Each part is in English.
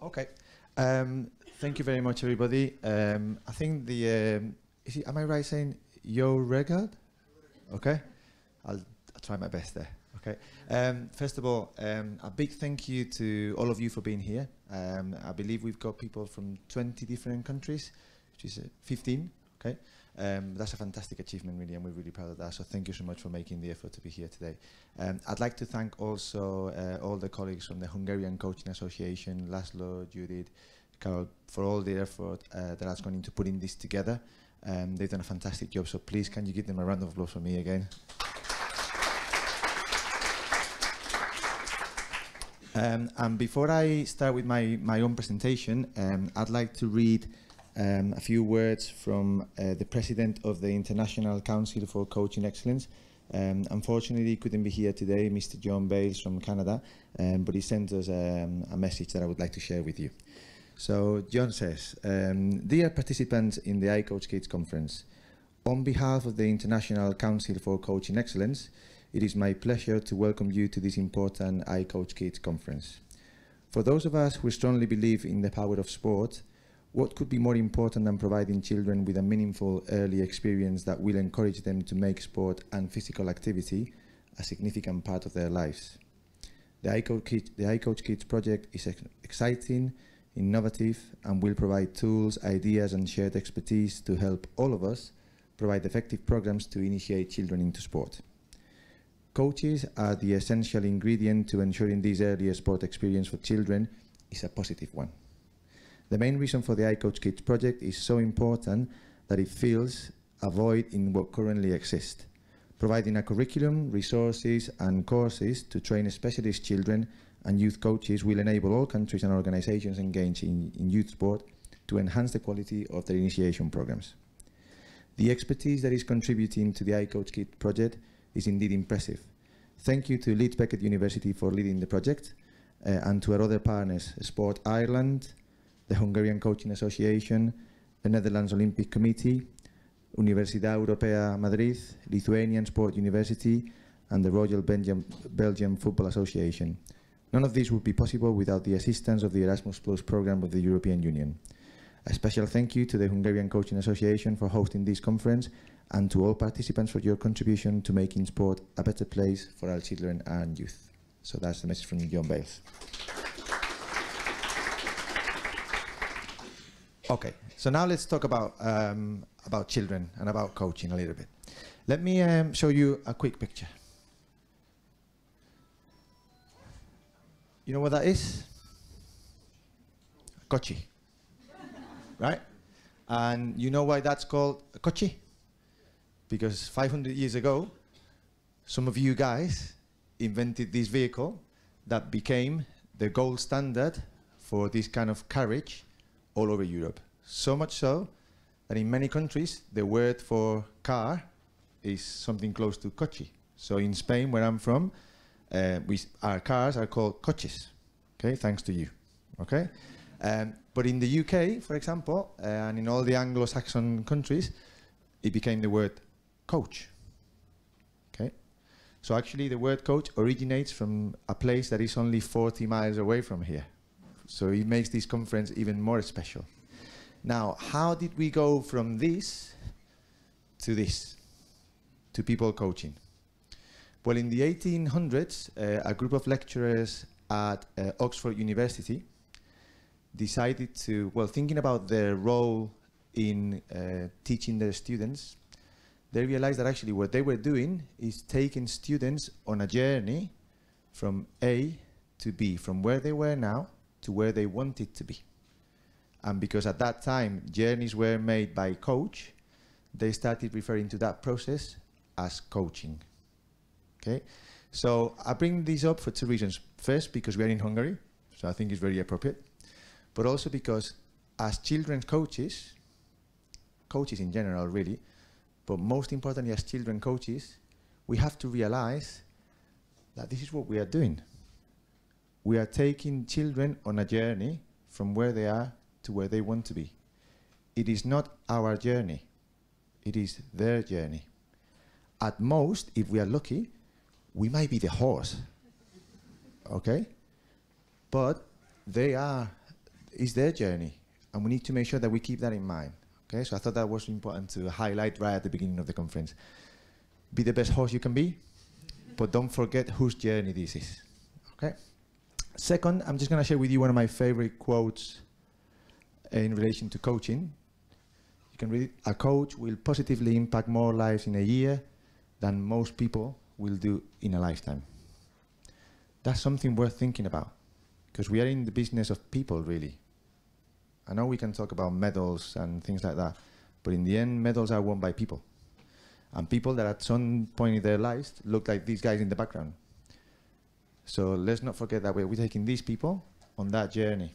Okay. Thank you very much, everybody. I think am I right saying yo regard? Okay. I'll try my best there. Okay. First of all, a big thank you to all of you for being here. I believe we've got people from 20 different countries, which is 15. Okay. That's a fantastic achievement, really, and we're really proud of that. So thank you so much for making the effort to be here today. I'd like to thank also all the colleagues from the Hungarian Coaching Association, Laszlo, Judith, Carol, for all the effort that has gone into putting this together. They've done a fantastic job, so please can you give them a round of applause for me again. And before I start with my own presentation, I'd like to read a few words from the President of the International Council for Coaching Excellence. Unfortunately, he couldn't be here today, Mr. John Bales from Canada, but he sent us a message that I would like to share with you. So John says, dear participants in the iCoachKids conference, on behalf of the International Council for Coaching Excellence, it is my pleasure to welcome you to this important iCoachKids conference. For those of us who strongly believe in the power of sport, what could be more important than providing children with a meaningful early experience that will encourage them to make sport and physical activity a significant part of their lives? The iCoachKids project is exciting, innovative, and will provide tools, ideas, and shared expertise to help all of us provide effective programs to initiate children into sport. Coaches are the essential ingredient to ensuring this earlier sport experience for children is a positive one. The main reason for the iCoachKids project is so important that it fills a void in what currently exists, providing a curriculum, resources, and courses to train specialist children and youth coaches will enable all countries and organizations engaged in youth sport to enhance the quality of their initiation programs. The expertise that is contributing to the iCoachKids project is indeed impressive. Thank you to Leeds Beckett University for leading the project and to our other partners, Sport Ireland, the Hungarian Coaching Association, the Netherlands Olympic Committee, Universidad Europea Madrid, Lithuanian Sport University, and the Royal Belgium Football Association. None of this would be possible without the assistance of the Erasmus Plus program of the European Union. A special thank you to the Hungarian Coaching Association for hosting this conference and to all participants for your contribution to making sport a better place for our children and youth. So that's the message from John Bales. Okay, so now let's talk about children and about coaching a little bit. Let me show you a quick picture. You know what that is? A kochi, right? And you know why that's called a kochi? Because 500 years ago, some of you guys invented this vehicle that became the gold standard for this kind of carriage all over Europe. So much so that in many countries, the word for car is something close to coche. So in Spain, where I'm from, our cars are called coches, okay, thanks to you, okay? But in the UK, for example, and in all the Anglo-Saxon countries, it became the word coach, okay? So actually the word coach originates from a place that is only 40 miles away from here. So it makes this conference even more special. Now, how did we go from this, to people coaching? Well, in the 1800s, a group of lecturers at Oxford University decided to, well, thinking about their role in teaching their students, they realized that actually what they were doing is taking students on a journey from A to B, from where they were now to where they wanted to be. And because at that time, journeys were made by coach, they started referring to that process as coaching. Okay, so I bring this up for two reasons. First, because we are in Hungary, so I think it's very appropriate. But also because as children's coaches in general really, but most importantly as children coaches, we have to realize that this is what we are doing. We are taking children on a journey from where they are to where they want to be. It is not our journey, it is their journey. At most, if we are lucky, we might be the horse, okay? But they are is their journey, and we need to make sure that we keep that in mind. Okay, so I thought that was important to highlight right at the beginning of the conference. Be the best host you can be, but don't forget whose journey this is. Okay. Second, I'm just going to share with you one of my favorite quotes in relation to coaching. You can read it. A coach will positively impact more lives in a year than most people will do in a lifetime. That's something worth thinking about, because we are in the business of people, really. I know we can talk about medals and things like that, but in the end, medals are won by people. And people that at some point in their lives look like these guys in the background. So let's not forget that we're taking these people on that journey,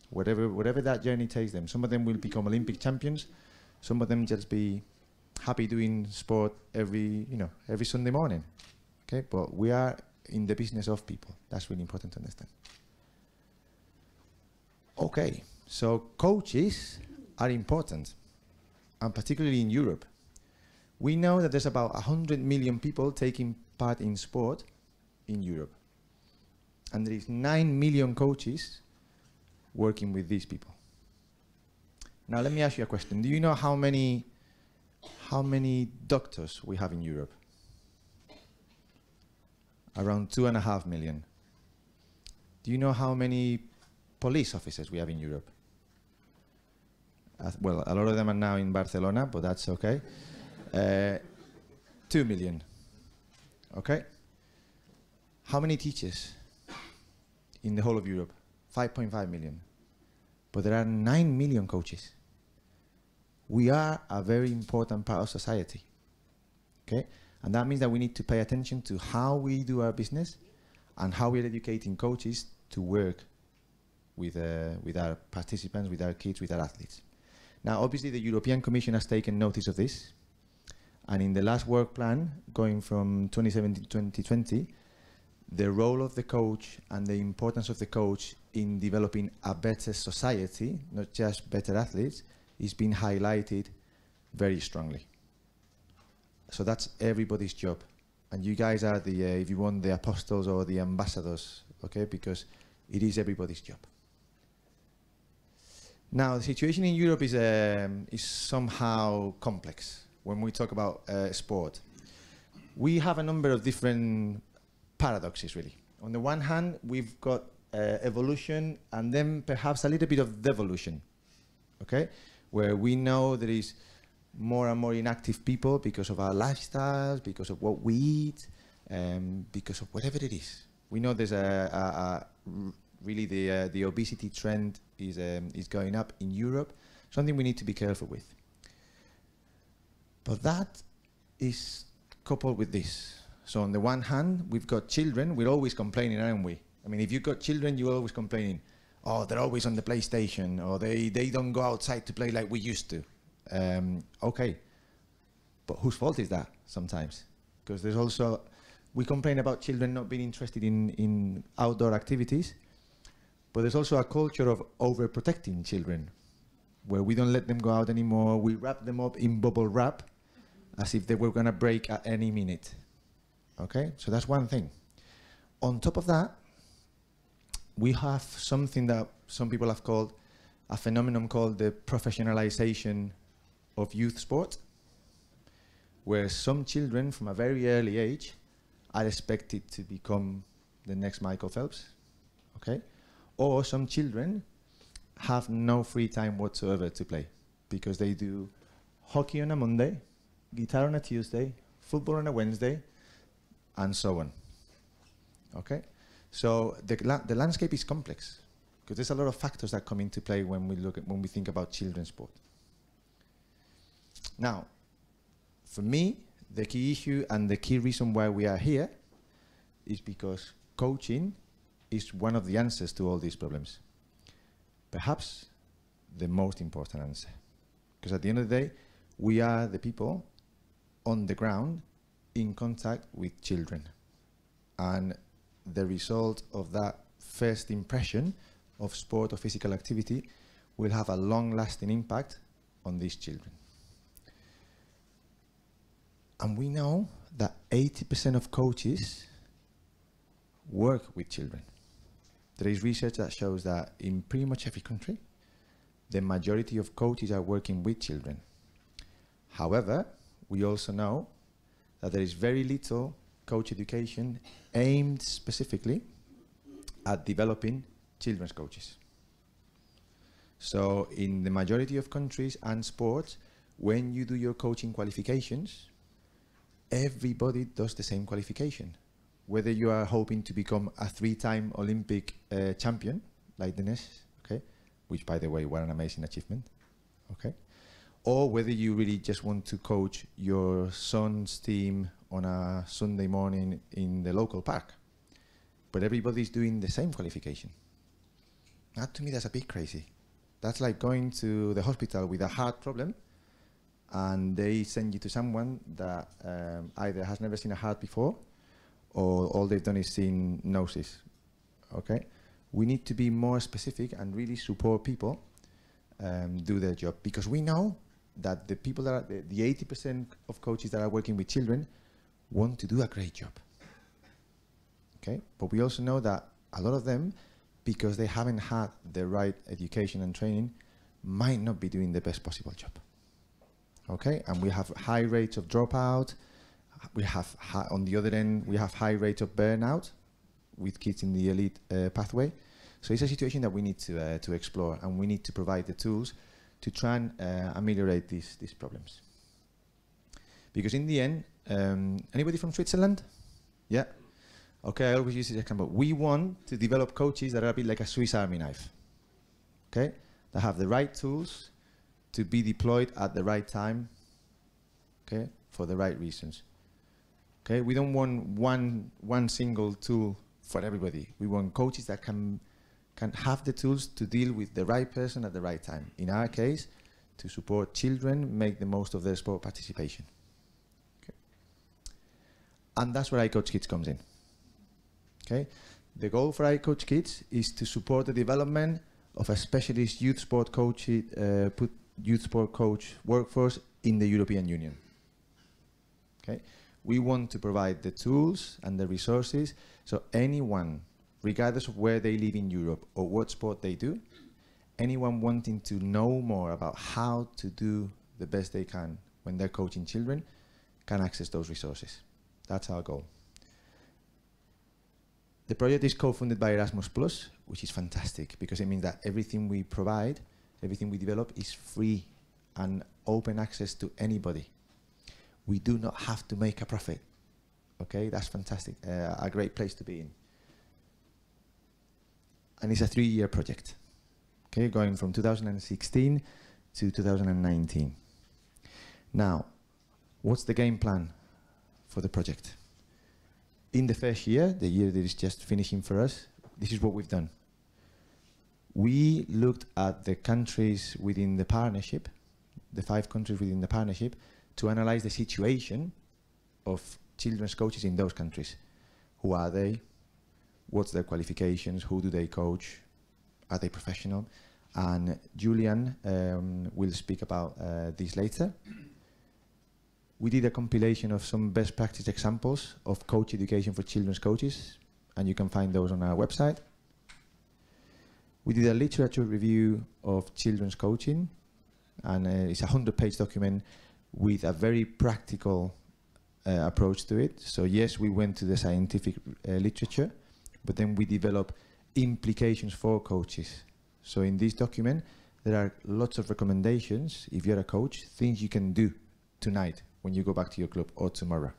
whatever that journey takes them. Some of them will become Olympic champions. Some of them just be happy doing sport every Sunday morning. Okay, but we are in the business of people. That's really important to understand. Okay, so coaches are important, and particularly in Europe. We know that there's about 100 million people taking part in sport in Europe. And there is 9 million coaches working with these people. Now let me ask you a question. Do you know how many doctors we have in Europe? Around 2.5 million. Do you know how many police officers we have in Europe? Well, a lot of them are now in Barcelona, but that's okay. 2 million. Okay? How many teachers in the whole of Europe? 5.5 million. But there are 9 million coaches. We are a very important part of society. Okay? And that means that we need to pay attention to how we do our business and how we're educating coaches to work with our participants, with our kids, with our athletes. Now, obviously, the European Commission has taken notice of this. And in the last work plan, going from 2017 to 2020, the role of the coach and the importance of the coach in developing a better society, not just better athletes, is being highlighted very strongly. So that's everybody's job. And you guys are the, if you want, the apostles or the ambassadors, okay? Because it is everybody's job. Now, the situation in Europe is somehow complex when we talk about sport. We have a number of different paradoxes, really. On the one hand, we've got evolution and then perhaps a little bit of devolution, okay? Where we know there is more and more inactive people because of our lifestyles, because of what we eat, because of whatever it is. We know there's really the obesity trend is going up in Europe, something we need to be careful with. But that is coupled with this. So on the one hand, we've got children. We're always complaining, aren't we? I mean, if you've got children, you're always complaining. Oh, they're always on the PlayStation, or they don't go outside to play like we used to. Okay, but whose fault is that sometimes? Because there's also, we complain about children not being interested in outdoor activities, but there's also a culture of overprotecting children, where we don't let them go out anymore. We wrap them up in bubble wrap as if they were going to break at any minute. Okay, so that's one thing. On top of that, we have something that some people have called a phenomenon called the professionalization of youth sport, where some children from a very early age are expected to become the next Michael Phelps, okay? Or some children have no free time whatsoever to play because they do hockey on a Monday, guitar on a Tuesday, football on a Wednesday, and so on. Okay? So the landscape is complex because there's a lot of factors that come into play when we think about children's sport. Now, for me, the key issue and the key reason why we are here is because coaching is one of the answers to all these problems. Perhaps the most important answer. Because at the end of the day, we are the people on the ground in contact with children. And the result of that first impression of sport or physical activity will have a long-lasting impact on these children. And we know that 80% of coaches work with children. there is research that shows that in pretty much every country, the majority of coaches are working with children. However, we also know that there is very little coach education aimed specifically at developing children's coaches. So in the majority of countries and sports, when you do your coaching qualifications, everybody does the same qualification. Whether you are hoping to become a 3-time Olympic champion, like Dinesh, okay, which by the way, what an amazing achievement, okay, or whether you really just want to coach your son's team on a Sunday morning in the local park. But everybody's doing the same qualification. That to me, that's a bit crazy. That's like going to the hospital with a heart problem and they send you to someone that either has never seen a heart before or all they've done is seen noses, okay? We need to be more specific and really support people do their job, because we know that the people that are, the 80% of coaches that are working with children want to do a great job, okay? But we also know that a lot of them, because they haven't had the right education and training, might not be doing the best possible job, okay? And we have high rates of dropout. We have, on the other end, we have high rates of burnout with kids in the elite pathway. So it's a situation that we need to explore, and we need to provide the tools to try and ameliorate these problems. Because in the end, anybody from Switzerland? Yeah? Okay, I always use this example. We want to develop coaches that are a bit like a Swiss Army knife, okay? That have the right tools to be deployed at the right time, okay, for the right reasons. Okay, we don't want one single tool for everybody. We want coaches that can have the tools to deal with the right person at the right time. In our case, to support children make the most of their sport participation. Okay. And that's where iCoachKids comes in. Okay, the goal for iCoachKids is to support the development of a specialist youth sport coach workforce in the European Union. Okay. We want to provide the tools and the resources so anyone, regardless of where they live in Europe or what sport they do, anyone wanting to know more about how to do the best they can when they're coaching children can access those resources. That's our goal. The project is co-funded by Erasmus+, which is fantastic because it means that everything we provide, everything we develop is free and open access to anybody. We do not have to make a profit. Okay, that's fantastic. A great place to be in. And it's a 3-year project. Okay, going from 2016 to 2019. Now, what's the game plan for the project? In the first year, the year that is just finishing for us, this is what we've done. We looked at the countries within the partnership, the 5 countries within the partnership, to analyze the situation of children's coaches in those countries. Who are they? What's their qualifications? Who do they coach? Are they professional? And Julian will speak about this later. We did a compilation of some best practice examples of coach education for children's coaches, and you can find those on our website. We did a literature review of children's coaching, and it's a 100-page document with a very practical approach to it. So yes, we went to the scientific literature, but then we developed implications for coaches. So in this document, there are lots of recommendations, if you're a coach, things you can do tonight when you go back to your club or tomorrow.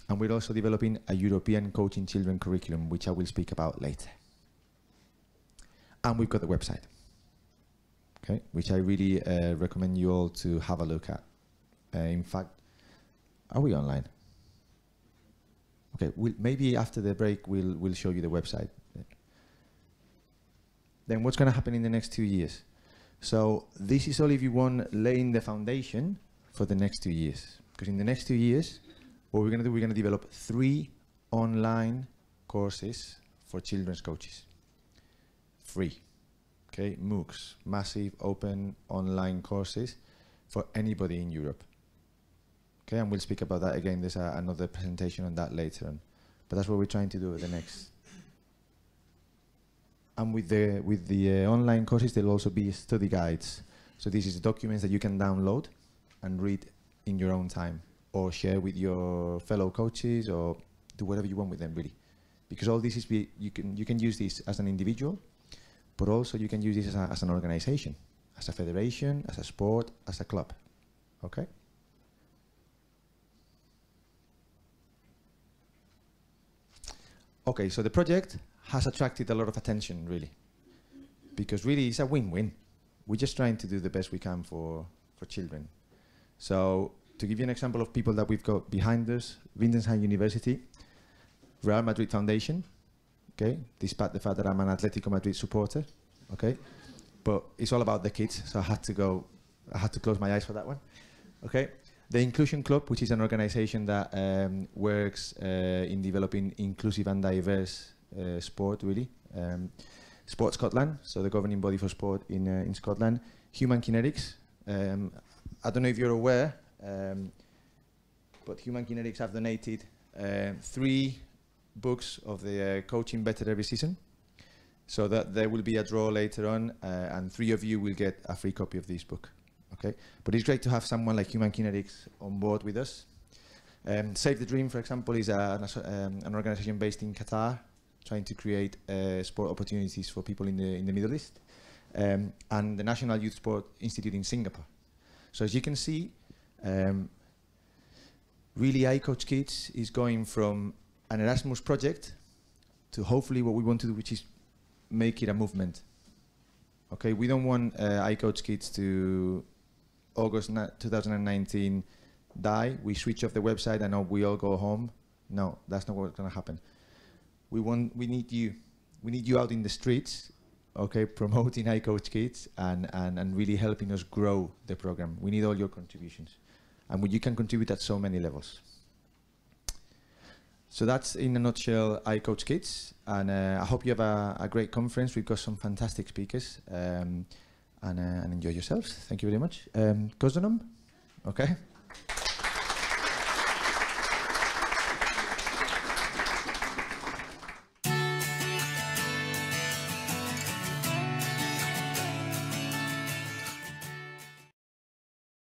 And we're also developing a European coaching children curriculum, which I will speak about later. And we've got the website. Okay, which I really recommend you all to have a look at. In fact, are we online? Okay, maybe after the break we'll show you the website. Then what's going to happen in the next 2 years? So this is all, if you want, laying the foundation for the next 2 years. Because in the next 2 years, what we're going to do, we're going to develop 3 online courses for children's coaches. Free. Okay, MOOCs, massive open online courses for anybody in Europe. Okay, and we'll speak about that again. There's another presentation on that later on. But that's what we're trying to do in the next And with the online courses, there'll also be study guides. So this is documents that you can download and read in your own time, or share with your fellow coaches, or do whatever you want with them, really. Because all this is you can use this as an individual, but also you can use this as an organization, as a federation, as a sport, as a club. Okay? Okay, so the project has attracted a lot of attention, really, because really it's a win-win. We're just trying to do the best we can for children. So to give you an example of people that we've got behind us, Wintersham University, Real Madrid Foundation, okay, despite the fact that I'm an Atletico Madrid supporter, okay, but it's all about the kids, so I had to close my eyes for that one, okay. The Inclusion Club, which is an organization that works in developing inclusive and diverse sport, really. Sport Scotland, so the governing body for sport in Scotland. Human Kinetics, I don't know if you're aware, but Human Kinetics have donated 3 books of the Coaching Better every season, so that there will be a draw later on, and 3 of you will get a free copy of this book. Okay, but it's great to have someone like Human Kinetics on board with us. Save the Dream, for example, is an organization based in Qatar, trying to create sport opportunities for people in the Middle East, and the National Youth Sport Institute in Singapore. So as you can see, really iCoachKids is going from an Erasmus project to hopefully what we want to do, which is make it a movement. Okay, we don't want iCoachKids to August 2019 die, we switch off the website and we all go home. No, that's not what's going to happen. We need you out in the streets, okay, promoting iCoachKids and really helping us grow the program. We need all your contributions, and you can contribute at so many levels. So that's in a nutshell iCoachKids, and I hope you have a great conference. We've got some fantastic speakers, and enjoy yourselves. Thank you very much. Kozdonam, okay.